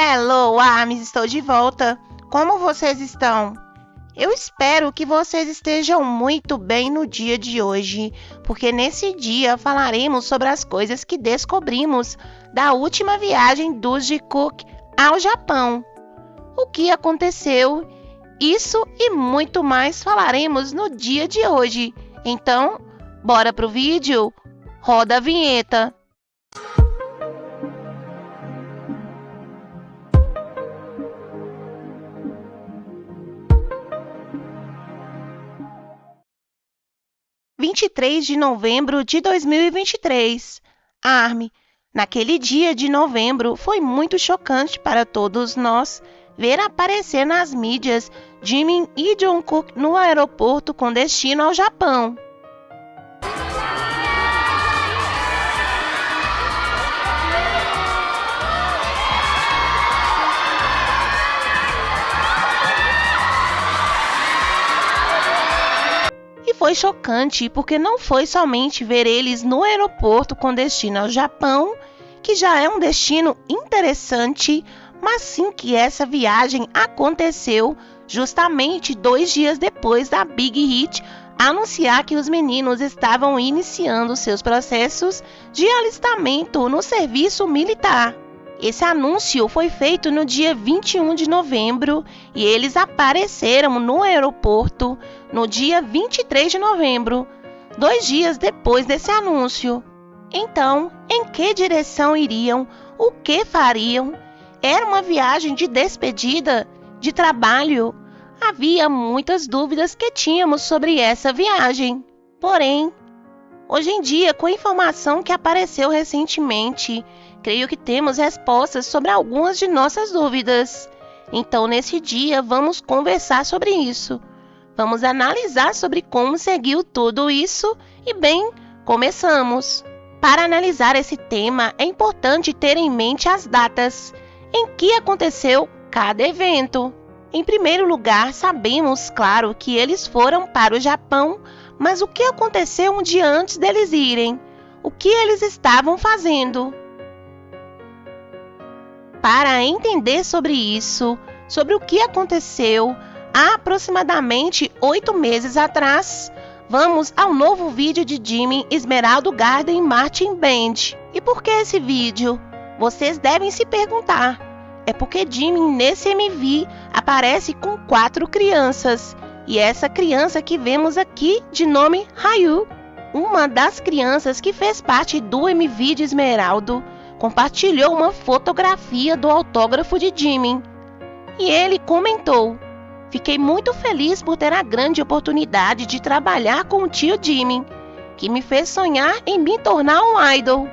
Hello, Arms, estou de volta. Como vocês estão? Eu espero que vocês estejam muito bem no dia de hoje, porque nesse dia falaremos sobre as coisas que descobrimos da última viagem dos de Cook ao Japão. O que aconteceu? Isso e muito mais falaremos no dia de hoje. Então, bora pro vídeo? Roda a vinheta. – 23 de novembro de 2023. Army. Naquele dia de novembro, foi muito chocante para todos nós ver aparecer nas mídias Jimin e Jungkook no aeroporto com destino ao Japão. Foi chocante porque não foi somente ver eles no aeroporto com destino ao Japão, que já é um destino interessante, mas sim que essa viagem aconteceu justamente 2 dias depois da Big Hit anunciar que os meninos estavam iniciando seus processos de alistamento no serviço militar. Esse anúncio foi feito no dia 21 de novembro e eles apareceram no aeroporto no dia 23 de novembro, 2 dias depois desse anúncio. Então, em que direção iriam? O que fariam? Era uma viagem de despedida, de trabalho? Havia muitas dúvidas que tínhamos sobre essa viagem. Porém, hoje em dia, com a informação que apareceu recentemente, creio que temos respostas sobre algumas de nossas dúvidas. Então, nesse dia, vamos conversar sobre isso. Vamos analisar sobre como seguiu tudo isso e, bem, começamos. Para analisar esse tema, é importante ter em mente as datas em que aconteceu cada evento. Em primeiro lugar, sabemos, claro, que eles foram para o Japão, mas o que aconteceu um dia antes deles irem? O que eles estavam fazendo? Para entender sobre isso, sobre o que aconteceu há aproximadamente 8 meses atrás, vamos ao novo vídeo de Jimin, Esmeralda Garden Marching Band. E por que esse vídeo? Vocês devem se perguntar. É porque Jimin nesse MV aparece com 4 crianças. E essa criança que vemos aqui de nome Hayu, uma das crianças que fez parte do MV de Esmeralda, compartilhou uma fotografia do autógrafo de Jimin. E ele comentou: "Fiquei muito feliz por ter a grande oportunidade de trabalhar com o tio Jimin, que me fez sonhar em me tornar um idol."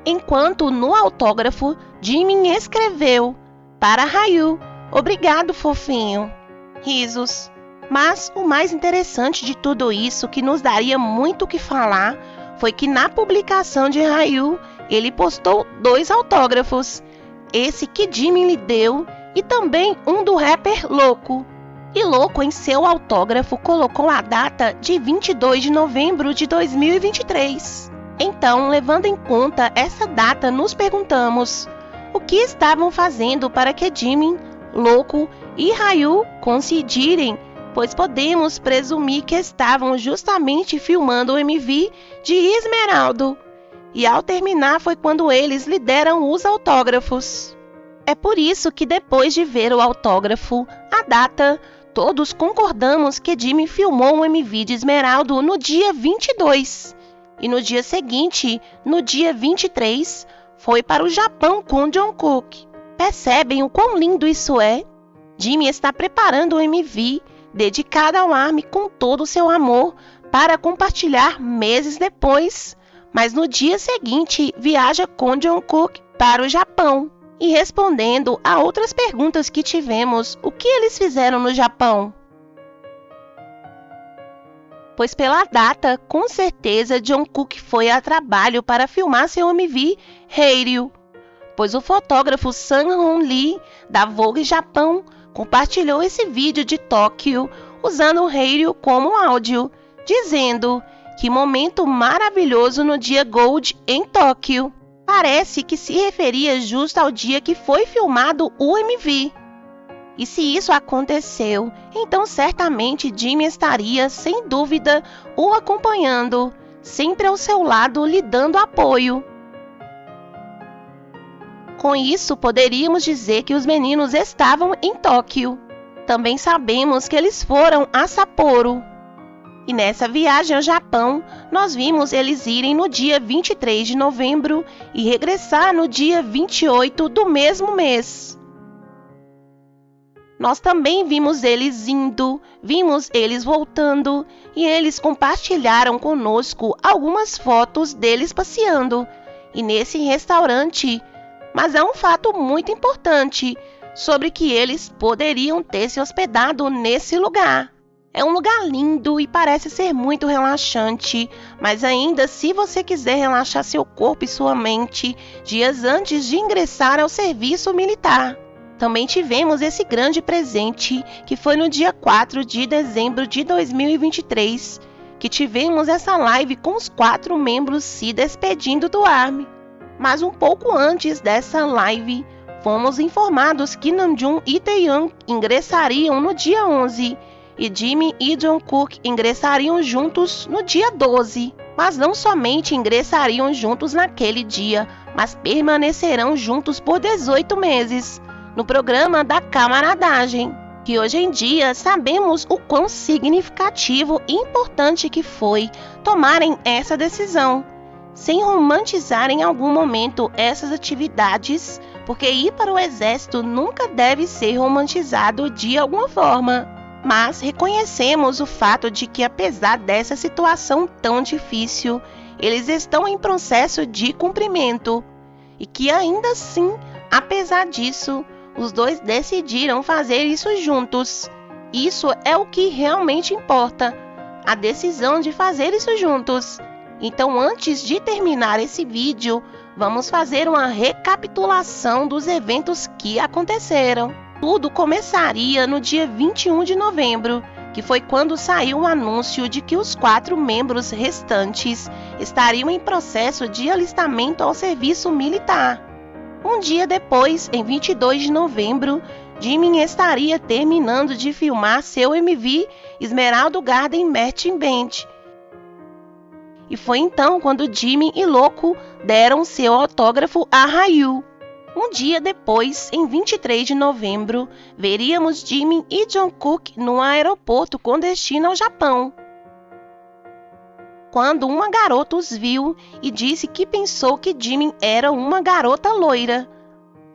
Enquanto no autógrafo, Jimin escreveu: "Para Hayu, obrigado, fofinho." Risos. Mas o mais interessante de tudo isso, que nos daria muito o que falar, foi que na publicação de Hayu, ele postou 2 autógrafos. Esse que Jimin lhe deu e também um do rapper Louco. E Louco, em seu autógrafo, colocou a data de 22 de novembro de 2023. Então, levando em conta essa data, nos perguntamos: o que estavam fazendo para que Jimin, Louco e Hayu coincidirem? Pois podemos presumir que estavam justamente filmando o MV de Esmeralda. E ao terminar foi quando eles lhe deram os autógrafos. É por isso que depois de ver o autógrafo, a data, todos concordamos que Jimin filmou o MV de Esmeralda no dia 22. E no dia seguinte, no dia 23, foi para o Japão com Jungkook. Percebem o quão lindo isso é? Jimin está preparando o MV dedicado ao ARMY com todo o seu amor para compartilhar meses depois. Mas no dia seguinte, viaja com Jungkook para o Japão. E respondendo a outras perguntas que tivemos, o que eles fizeram no Japão? Pois pela data, com certeza Jungkook foi a trabalho para filmar seu MV Hairyu. Pois o fotógrafo Sang-hoon Lee, da Vogue Japão, compartilhou esse vídeo de Tóquio usando o Hairyu como áudio, dizendo: "Que momento maravilhoso no dia Gold em Tóquio." parece que se referia justo ao dia que foi filmado o MV. E se isso aconteceu, então certamente Jimmy estaria, sem dúvida, o acompanhando, sempre ao seu lado lhe dando apoio. Com isso, poderíamos dizer que os meninos estavam em Tóquio. Também sabemos que eles foram a Sapporo. E nessa viagem ao Japão, nós vimos eles irem no dia 23 de novembro e regressar no dia 28 do mesmo mês. Nós também vimos eles indo, vimos eles voltando e eles compartilharam conosco algumas fotos deles passeando e nesse restaurante. Mas há um fato muito importante sobre que eles poderiam ter se hospedado nesse lugar. É um lugar lindo e parece ser muito relaxante, mas ainda se você quiser relaxar seu corpo e sua mente dias antes de ingressar ao serviço militar. Também tivemos esse grande presente, que foi no dia 4 de dezembro de 2023, que tivemos essa live com os 4 membros se despedindo do ARMY. Mas um pouco antes dessa live, fomos informados que Namjoon e Taehyung ingressariam no dia 11, e Jimin e Jungkook ingressariam juntos no dia 12. Mas não somente ingressariam juntos naquele dia, mas permanecerão juntos por 18 meses. No programa da camaradagem, que hoje em dia sabemos o quão significativo e importante que foi tomarem essa decisão, sem romantizar em algum momento essas atividades, porque ir para o exército nunca deve ser romantizado de alguma forma. Mas reconhecemos o fato de que apesar dessa situação tão difícil, eles estão em processo de cumprimento, e que ainda assim, apesar disso, os dois decidiram fazer isso juntos. Isso é o que realmente importa, a decisão de fazer isso juntos. Então, antes de terminar esse vídeo, vamos fazer uma recapitulação dos eventos que aconteceram. Tudo começaria no dia 21 de novembro, que foi quando saiu o anúncio de que os 4 membros restantes estariam em processo de alistamento ao serviço militar. Um dia depois, em 22 de novembro, Jimin estaria terminando de filmar seu MV Esmeralda Garden Marching Band. E foi então quando Jimin e Loco deram seu autógrafo a Ryu. Um dia depois, em 23 de novembro, veríamos Jimin e Jungkook no aeroporto com destino ao Japão, quando uma garota os viu e disse que pensou que Jimin era uma garota loira.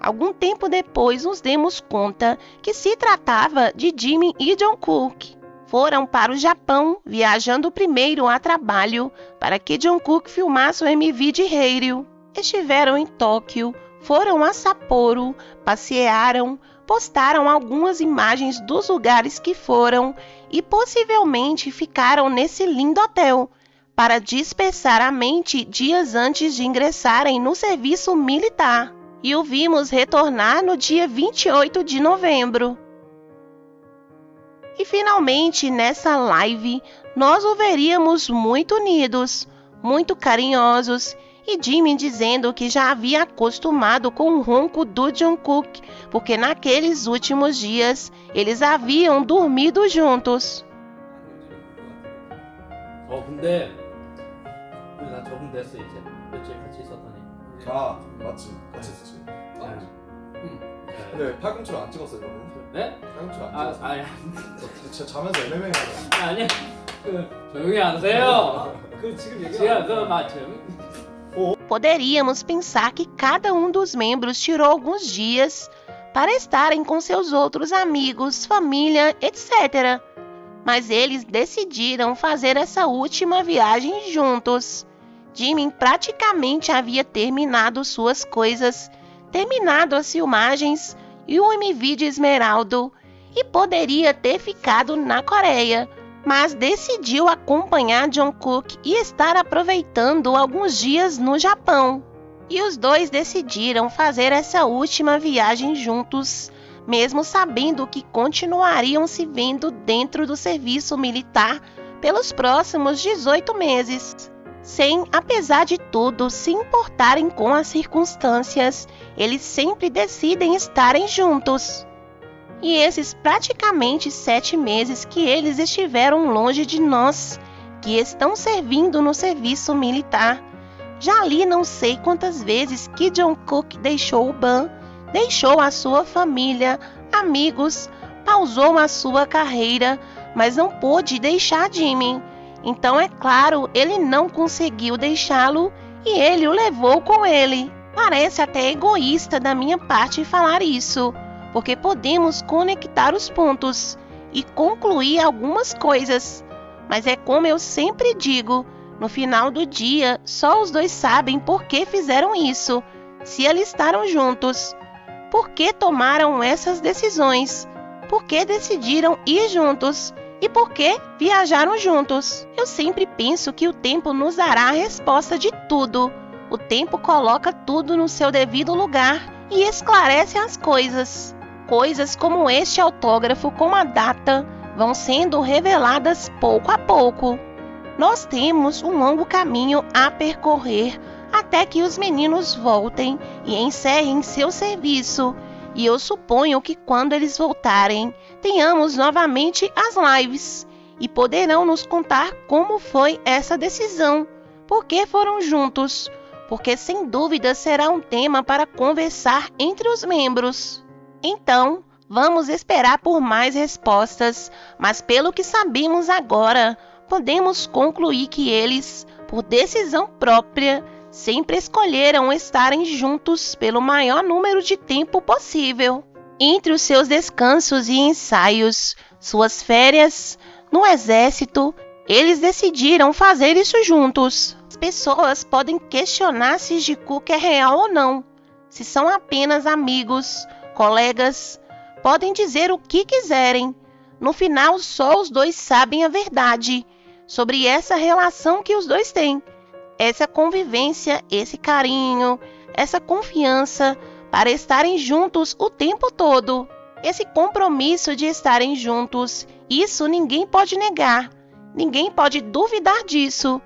Algum tempo depois nos demos conta que se tratava de Jimin e Jungkook. Foram para o Japão, viajando primeiro a trabalho para que Jungkook filmasse o MV de Hero. Estiveram em Tóquio, foram a Sapporo, passearam, postaram algumas imagens dos lugares que foram e possivelmente ficaram nesse lindo hotel para dispersar a mente dias antes de ingressarem no serviço militar. E o vimos retornar no dia 28 de novembro. E finalmente, nessa live, nós o veríamos muito unidos, muito carinhosos, e Jimin dizendo que já havia acostumado com o ronco do Jungkook, porque naqueles últimos dias eles haviam dormido juntos. 근데 나 적응됐어 이제 며칠 같이 있었더니 아 맞지 같이 있었지. 근데 팔꿈치를 안 찍었어 이거는. 네? 팔꿈치를 안 찍었어. 아니 진짜 자면서 MMA 하잖아. 아니 조용히 하세요. 지금 지금 그 맞죠? Poderíamos pensar que cada um dos membros tirou alguns dias para estarem com seus outros amigos, família, etc. Mas eles decidiram fazer essa última viagem juntos. Jimin praticamente havia terminado suas coisas, terminado as filmagens e o MV de Esmeralda, e poderia ter ficado na Coreia, mas decidiu acompanhar Jungkook e estar aproveitando alguns dias no Japão. E os dois decidiram fazer essa última viagem juntos, mesmo sabendo que continuariam se vendo dentro do serviço militar pelos próximos 18 meses. sem, apesar de tudo, se importarem com as circunstâncias, eles sempre decidem estarem juntos. E esses praticamente 7 meses que eles estiveram longe de nós, que estão servindo no serviço militar, já li não sei quantas vezes que Jungkook deixou o Ban, deixou a sua família, amigos, pausou a sua carreira, mas não pôde deixar Jimin. Então, é claro, ele não conseguiu deixá-lo e ele o levou com ele. Parece até egoísta da minha parte falar isso, porque podemos conectar os pontos e concluir algumas coisas. Mas é como eu sempre digo, no final do dia, só os dois sabem por que fizeram isso, se alistaram juntos. Por que tomaram essas decisões? Por que decidiram ir juntos? E por que viajaram juntos? Eu sempre penso que o tempo nos dará a resposta de tudo. O tempo coloca tudo no seu devido lugar e esclarece as coisas. Coisas como este autógrafo com a data vão sendo reveladas pouco a pouco. Nós temos um longo caminho a percorrer até que os meninos voltem e encerrem seu serviço. E eu suponho que quando eles voltarem, tenhamos novamente as lives e poderão nos contar como foi essa decisão, por que foram juntos, porque sem dúvida será um tema para conversar entre os membros. Então, vamos esperar por mais respostas, mas pelo que sabemos agora, podemos concluir que eles, por decisão própria, sempre escolheram estarem juntos pelo maior número de tempo possível. Entre os seus descansos e ensaios, suas férias, no exército, eles decidiram fazer isso juntos. As pessoas podem questionar se Jungkook é real ou não, se são apenas amigos, colegas, podem dizer o que quiserem. No final, só os dois sabem a verdade sobre essa relação que os dois têm. Essa convivência, esse carinho, essa confiança para estarem juntos o tempo todo. Esse compromisso de estarem juntos, isso ninguém pode negar, ninguém pode duvidar disso.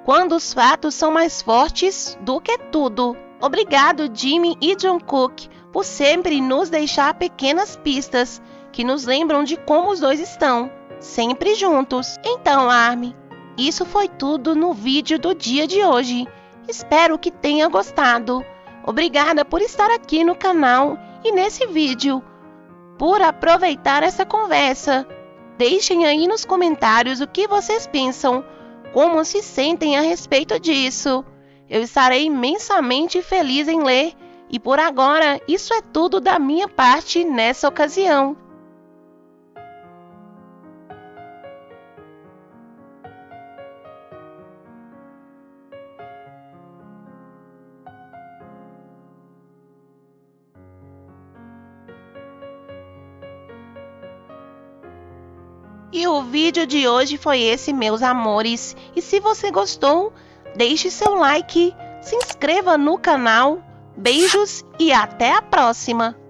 Quando os fatos são mais fortes do que tudo. Obrigado, Jimin e Jungkook, por sempre nos deixar pequenas pistas que nos lembram de como os dois estão, sempre juntos. Então, ARMY, isso foi tudo no vídeo do dia de hoje. Espero que tenha gostado. Obrigada por estar aqui no canal e nesse vídeo, por aproveitar essa conversa. Deixem aí nos comentários o que vocês pensam, como se sentem a respeito disso. Eu estarei imensamente feliz em ler e por agora isso é tudo da minha parte nessa ocasião. E o vídeo de hoje foi esse, meus amores. E se você gostou, deixe seu like, se inscreva no canal. Beijos e até a próxima!